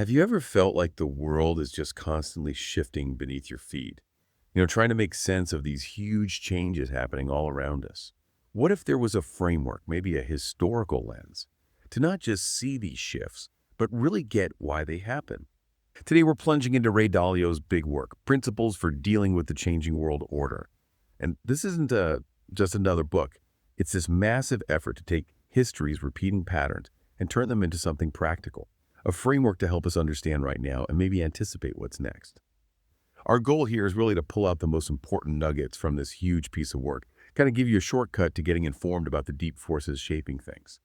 Have you ever felt like the world is just constantly shifting beneath your feet? Trying to make sense of these huge changes happening all around us. What if there was a framework, maybe a historical lens, to not just see these shifts, but really get why they happen? Today, we're plunging into Ray Dalio's big work, Principles for Dealing with the Changing World Order. And this isn't just another book. It's this massive effort to take history's repeating patterns and turn them into something practical, a framework to help us understand right now and maybe anticipate what's next. Our goal here is really to pull out the most important nuggets from this huge piece of work, kind of give you a shortcut to getting informed about the deep forces shaping things.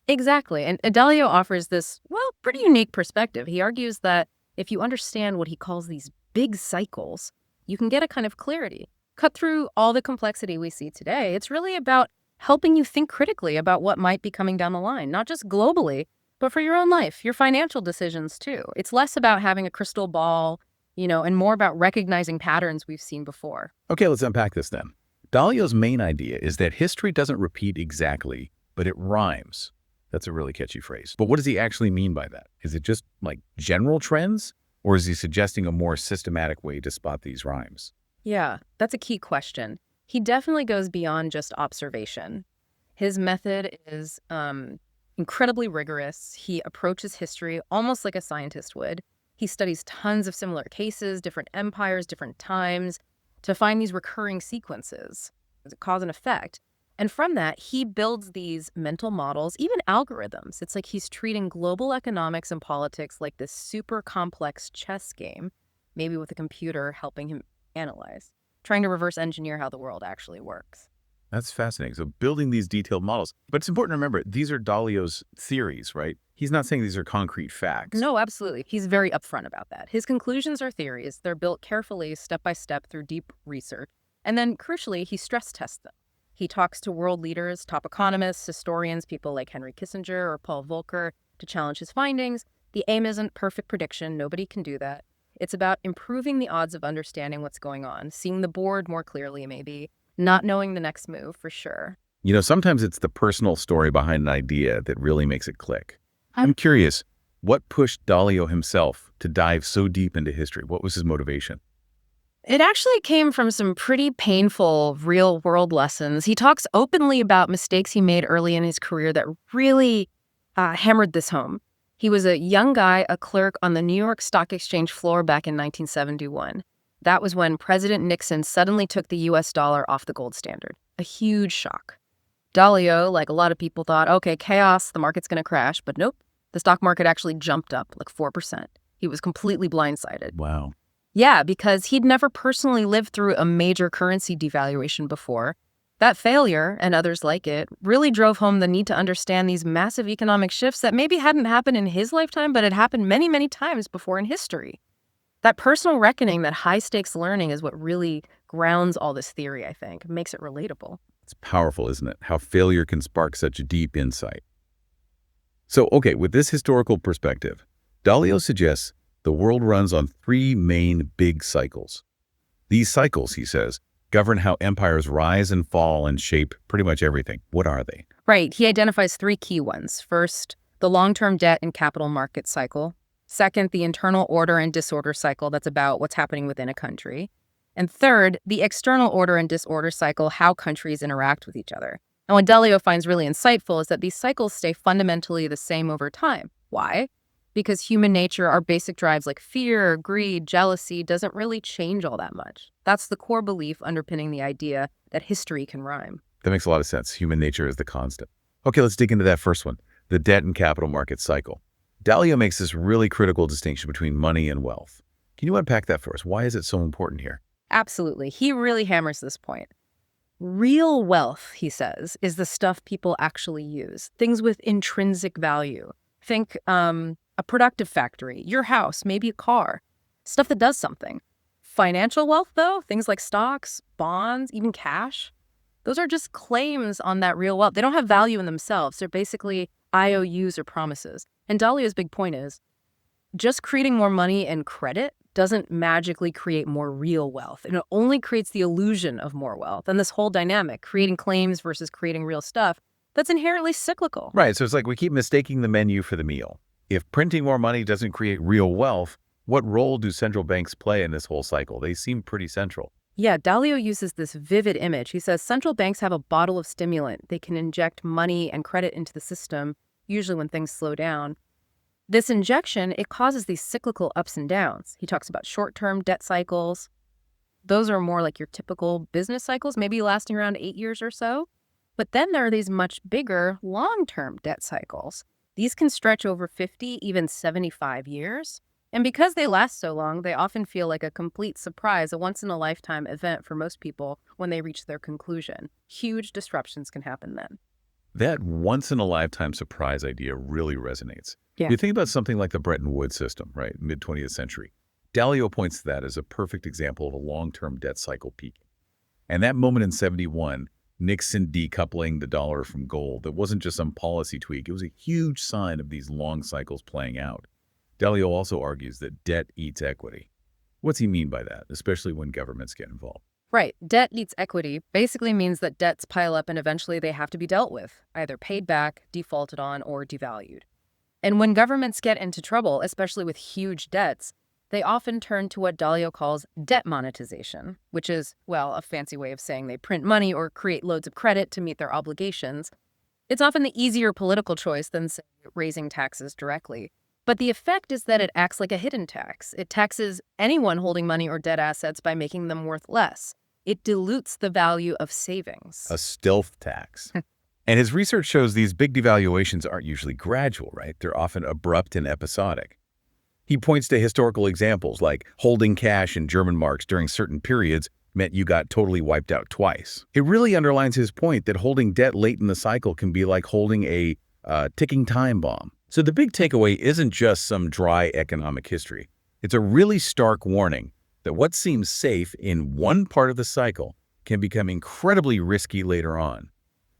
Exactly. And Dalio offers this, pretty unique perspective. He argues that if you understand what he calls these big cycles, you can get a kind of clarity, cut through all the complexity we see today. It's really about helping you think critically about what might be coming down the line, not just globally, but for your own life, your financial decisions too. It's less about having a crystal ball, and more about recognizing patterns we've seen before. Okay, let's unpack this then. Dalio's main idea is that history doesn't repeat exactly, but it rhymes. That's a really catchy phrase. But what does he actually mean by that? Is it just like general trends, or is he suggesting a more systematic way to spot these rhymes? Yeah, that's a key question. He definitely goes beyond just observation. His method is incredibly rigorous. He approaches history almost like a scientist would. He studies tons of similar cases, different empires, different times, to find these recurring sequences, cause and effect. And from that, he builds these mental models, even algorithms. It's like he's treating global economics and politics like this super complex chess game, maybe with a computer helping him analyze, trying to reverse engineer how the world actually works. That's fascinating. So building these detailed models. But it's important to remember, these are Dalio's theories, right? He's not saying these are concrete facts. No, absolutely. He's very upfront about that. His conclusions are theories. They're built carefully, step by step, through deep research. And then, crucially, he stress tests them. He talks to world leaders, top economists, historians, people like Henry Kissinger or Paul Volcker to challenge his findings. The aim isn't perfect prediction. Nobody can do that. It's about improving the odds of understanding what's going on, seeing the board more clearly, maybe, not knowing the next move for sure. Sometimes it's the personal story behind an idea that really makes it click. I'm curious, what pushed Dalio himself to dive so deep into history? What was his motivation? It actually came from some pretty painful real-world lessons. He talks openly about mistakes he made early in his career that really hammered this home. He was a young guy, a clerk on the New York Stock Exchange floor back in 1971. That was when President Nixon suddenly took the U.S. dollar off the gold standard. A huge shock. Dalio, like a lot of people, thought, okay, chaos, the market's going to crash. But nope, the stock market actually jumped up like 4%. He was completely blindsided. Wow. Yeah, because he'd never personally lived through a major currency devaluation before. That failure, and others like it, really drove home the need to understand these massive economic shifts that maybe hadn't happened in his lifetime, but had happened many, many times before in history. That personal reckoning, that high-stakes learning is what really grounds all this theory, I think, makes it relatable. It's powerful, isn't it? How failure can spark such deep insight. So, okay, with this historical perspective, Dalio suggests the world runs on three main big cycles. These cycles, he says, govern how empires rise and fall and shape pretty much everything. What are they? Right. He identifies three key ones. First, the long-term debt and capital market cycle. Second, the internal order and disorder cycle. That's about what's happening within a country. And third, the external order and disorder cycle, how countries interact with each other. And what Dalio finds really insightful is that these cycles stay fundamentally the same over time. Why? Because human nature, our basic drives like fear, greed, jealousy, doesn't really change all that much. That's the core belief underpinning the idea that history can rhyme. That makes a lot of sense. Human nature is the constant. Okay, let's dig into that first one, the debt and capital market cycle. Dalio makes this really critical distinction between money and wealth. Can you unpack that for us? Why is it so important here? Absolutely. He really hammers this point. Real wealth, he says, is the stuff people actually use, things with intrinsic value. Think a productive factory, your house, maybe a car, stuff that does something. Financial wealth, though, things like stocks, bonds, even cash, those are just claims on that real wealth. They don't have value in themselves. They're basically IOUs or promises. And Dalio's big point is, just creating more money and credit doesn't magically create more real wealth. And it only creates the illusion of more wealth. And this whole dynamic, creating claims versus creating real stuff, that's inherently cyclical. Right, so it's like we keep mistaking the menu for the meal. If printing more money doesn't create real wealth, what role do central banks play in this whole cycle? They seem pretty central. Yeah, Dalio uses this vivid image. He says central banks have a bottle of stimulant. They can inject money and credit into the system, usually when things slow down. This injection, it causes these cyclical ups and downs. He talks about short-term debt cycles. Those are more like your typical business cycles, maybe lasting around 8 years or so. But then there are these much bigger long-term debt cycles. These can stretch over 50, even 75 years. And because they last so long, they often feel like a complete surprise, a once-in-a-lifetime event for most people when they reach their conclusion. Huge disruptions can happen then. That once-in-a-lifetime surprise idea really resonates. Yeah. You think about something like the Bretton Woods system, right, mid-20th century. Dalio points to that as a perfect example of a long-term debt cycle peak. And that moment in 71, Nixon decoupling the dollar from gold, that wasn't just some policy tweak. It was a huge sign of these long cycles playing out. Dalio also argues that debt eats equity. What's he mean by that, especially when governments get involved? Right. Debt eats equity basically means that debts pile up and eventually they have to be dealt with, either paid back, defaulted on, or devalued. And when governments get into trouble, especially with huge debts, they often turn to what Dalio calls debt monetization, which is, well, a fancy way of saying they print money or create loads of credit to meet their obligations. It's often the easier political choice than, say, raising taxes directly. But the effect is that it acts like a hidden tax. It taxes anyone holding money or debt assets by making them worth less. It dilutes the value of savings. A stealth tax. And his research shows these big devaluations aren't usually gradual, right? They're often abrupt and episodic. He points to historical examples like holding cash in German marks during certain periods meant you got totally wiped out twice. It really underlines his point that holding debt late in the cycle can be like holding a ticking time bomb. So the big takeaway isn't just some dry economic history. It's a really stark warning that what seems safe in one part of the cycle can become incredibly risky later on.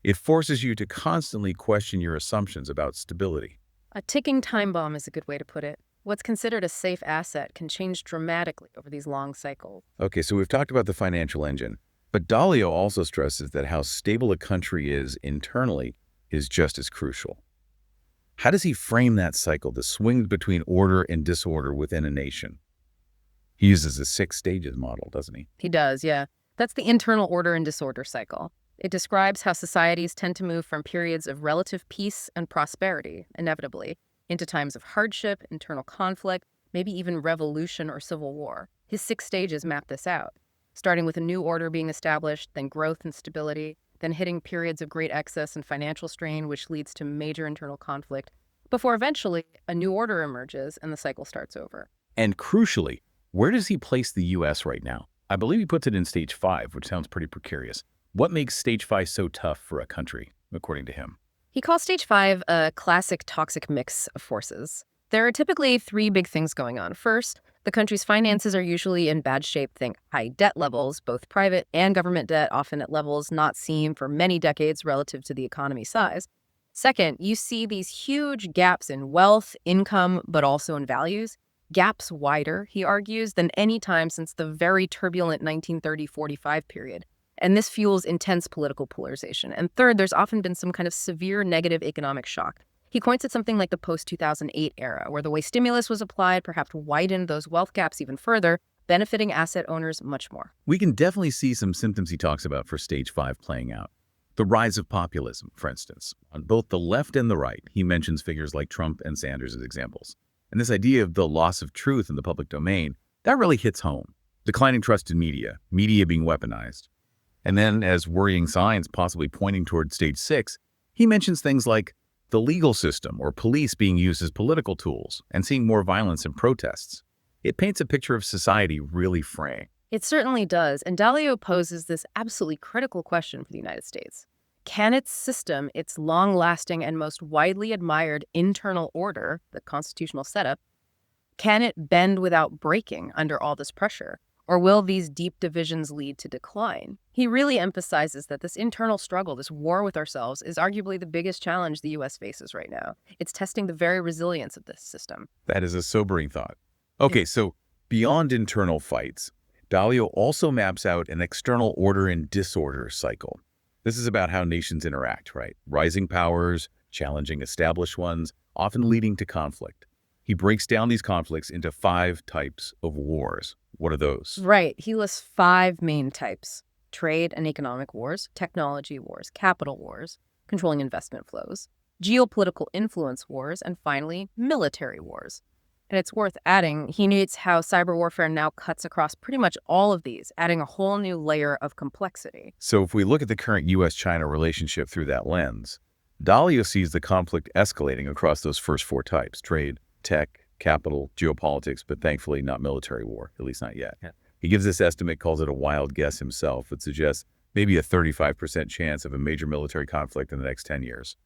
It forces you to constantly question your assumptions about stability. A ticking time bomb is a good way to put it. What's considered a safe asset can change dramatically over these long cycles. Okay, so we've talked about the financial engine, but Dalio also stresses that how stable a country is internally is just as crucial. How does he frame that cycle, the swings between order and disorder within a nation? He uses a 6 stages model, doesn't he? He does, yeah. That's the internal order and disorder cycle. It describes how societies tend to move from periods of relative peace and prosperity, inevitably, into times of hardship, internal conflict, maybe even revolution or civil war. His 6 stages map this out, starting with a new order being established, then growth and stability, then hitting periods of great excess and financial strain, which leads to major internal conflict, before eventually a new order emerges and the cycle starts over. And crucially, where does he place the U.S. right now? I believe he puts it in stage 5, which sounds pretty precarious. What makes stage 5 so tough for a country, according to him? He calls stage 5 a classic toxic mix of forces. There are typically 3 big things going on. First, the country's finances are usually in bad shape. Think high debt levels, both private and government debt, often at levels not seen for many decades relative to the economy's size. Second, you see these huge gaps in wealth, income, but also in values. Gaps wider, he argues, than any time since the very turbulent 1930-45 period. And this fuels intense political polarization. And third, there's often been some kind of severe negative economic shock. He points at something like the post-2008 era, where the way stimulus was applied perhaps widened those wealth gaps even further, benefiting asset owners much more. We can definitely see some symptoms he talks about for stage 5 playing out. The rise of populism, for instance. On both the left and the right, he mentions figures like Trump and Sanders as examples. And this idea of the loss of truth in the public domain, that really hits home. Declining trust in media being weaponized. And then, as worrying signs possibly pointing toward stage 6, he mentions things like the legal system or police being used as political tools and seeing more violence and protests. It paints a picture of society really fraying. It certainly does, and Dalio poses this absolutely critical question for the United States. Can its system, its long-lasting and most widely admired internal order, the constitutional setup, can it bend without breaking under all this pressure? Or will these deep divisions lead to decline? He really emphasizes that this internal struggle, this war with ourselves, is arguably the biggest challenge the U.S. faces right now. It's testing the very resilience of this system. That is a sobering thought. Okay, so beyond internal fights, Dalio also maps out an external order and disorder cycle. This is about how nations interact, right? Rising powers, challenging established ones, often leading to conflict. He breaks down these conflicts into 5 types of wars. What are those? Right. He lists 5 main types: trade and economic wars, technology wars, capital wars, controlling investment flows, geopolitical influence wars, and finally, military wars. And it's worth adding, he notes how cyber warfare now cuts across pretty much all of these, adding a whole new layer of complexity. So if we look at the current U.S.-China relationship through that lens, Dalio sees the conflict escalating across those first 4 types: trade, tech, capital, geopolitics, but thankfully not military war, at least not yet. Yeah. He gives this estimate, calls it a wild guess himself, but suggests maybe a 35% chance of a major military conflict in the next 10 years,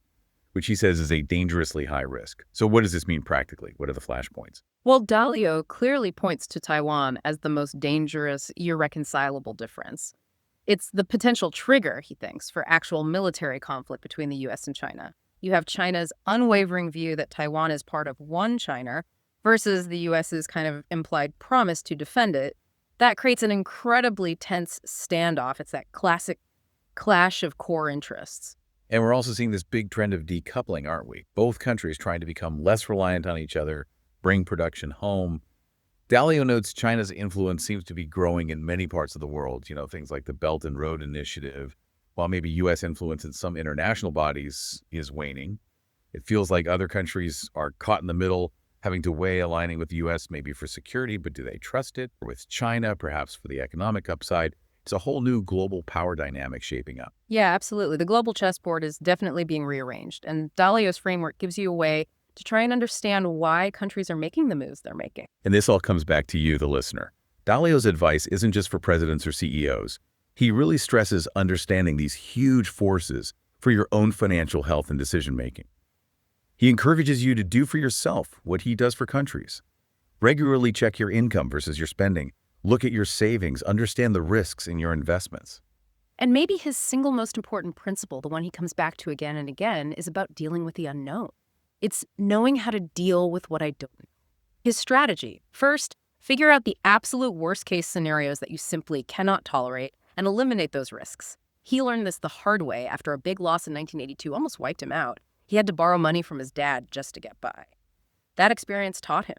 which he says is a dangerously high risk. So what does this mean practically? What are the flashpoints? Well, Dalio clearly points to Taiwan as the most dangerous, irreconcilable difference. It's the potential trigger, he thinks, for actual military conflict between the US and China. You have China's unwavering view that Taiwan is part of one China versus the US's kind of implied promise to defend it. That creates an incredibly tense standoff. It's that classic clash of core interests. And we're also seeing this big trend of decoupling, aren't we? Both countries trying to become less reliant on each other, bring production home. Dalio notes China's influence seems to be growing in many parts of the world, things like the Belt and Road Initiative, while maybe U.S. influence in some international bodies is waning. It feels like other countries are caught in the middle, having to weigh aligning with the U.S. maybe for security, but do they trust it? Or with China, perhaps for the economic upside. It's a whole new global power dynamic shaping up. Yeah, absolutely. The global chessboard is definitely being rearranged, and Dalio's framework gives you a way to try and understand why countries are making the moves they're making. And this all comes back to you, the listener. Dalio's advice isn't just for presidents or CEOs. He really stresses understanding these huge forces for your own financial health and decision-making. He encourages you to do for yourself what he does for countries. Regularly check your income versus your spending. Look at your savings, understand the risks in your investments. And maybe his single most important principle, the one he comes back to again and again, is about dealing with the unknown. It's knowing how to deal with what I don't know. His strategy: first, figure out the absolute worst-case scenarios that you simply cannot tolerate and eliminate those risks. He learned this the hard way after a big loss in 1982 almost wiped him out. He had to borrow money from his dad just to get by. That experience taught him.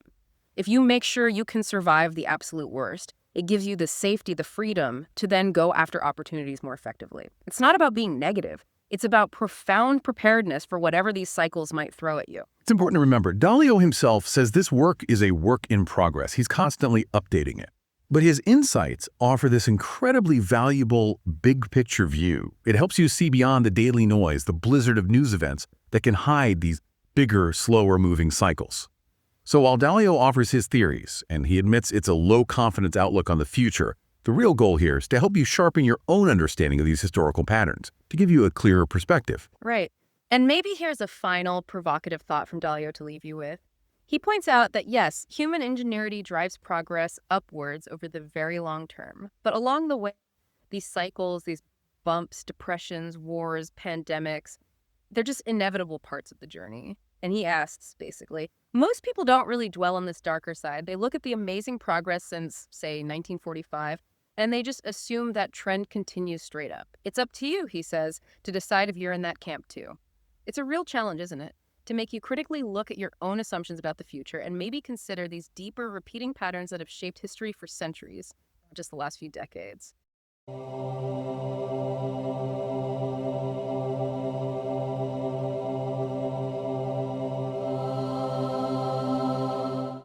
If you make sure you can survive the absolute worst, it gives you the safety, the freedom to then go after opportunities more effectively. It's not about being negative. It's about profound preparedness for whatever these cycles might throw at you. It's important to remember, Dalio himself says this work is a work in progress. He's constantly updating it. But his insights offer this incredibly valuable big picture view. It helps you see beyond the daily noise, the blizzard of news events that can hide these bigger, slower moving cycles. So while Dalio offers his theories, and he admits it's a low-confidence outlook on the future, the real goal here is to help you sharpen your own understanding of these historical patterns, to give you a clearer perspective. Right. And maybe here's a final provocative thought from Dalio to leave you with. He points out that, yes, human ingenuity drives progress upwards over the very long term. But along the way, these cycles, these bumps, depressions, wars, pandemics, they're just inevitable parts of the journey. And he asks, basically, most people don't really dwell on this darker side. They look at the amazing progress since, say, 1945, and they just assume that trend continues straight up. It's up to you, he says, to decide if you're in that camp too. It's a real challenge, isn't it? To make you critically look at your own assumptions about the future and maybe consider these deeper, repeating patterns that have shaped history for centuries, not just the last few decades.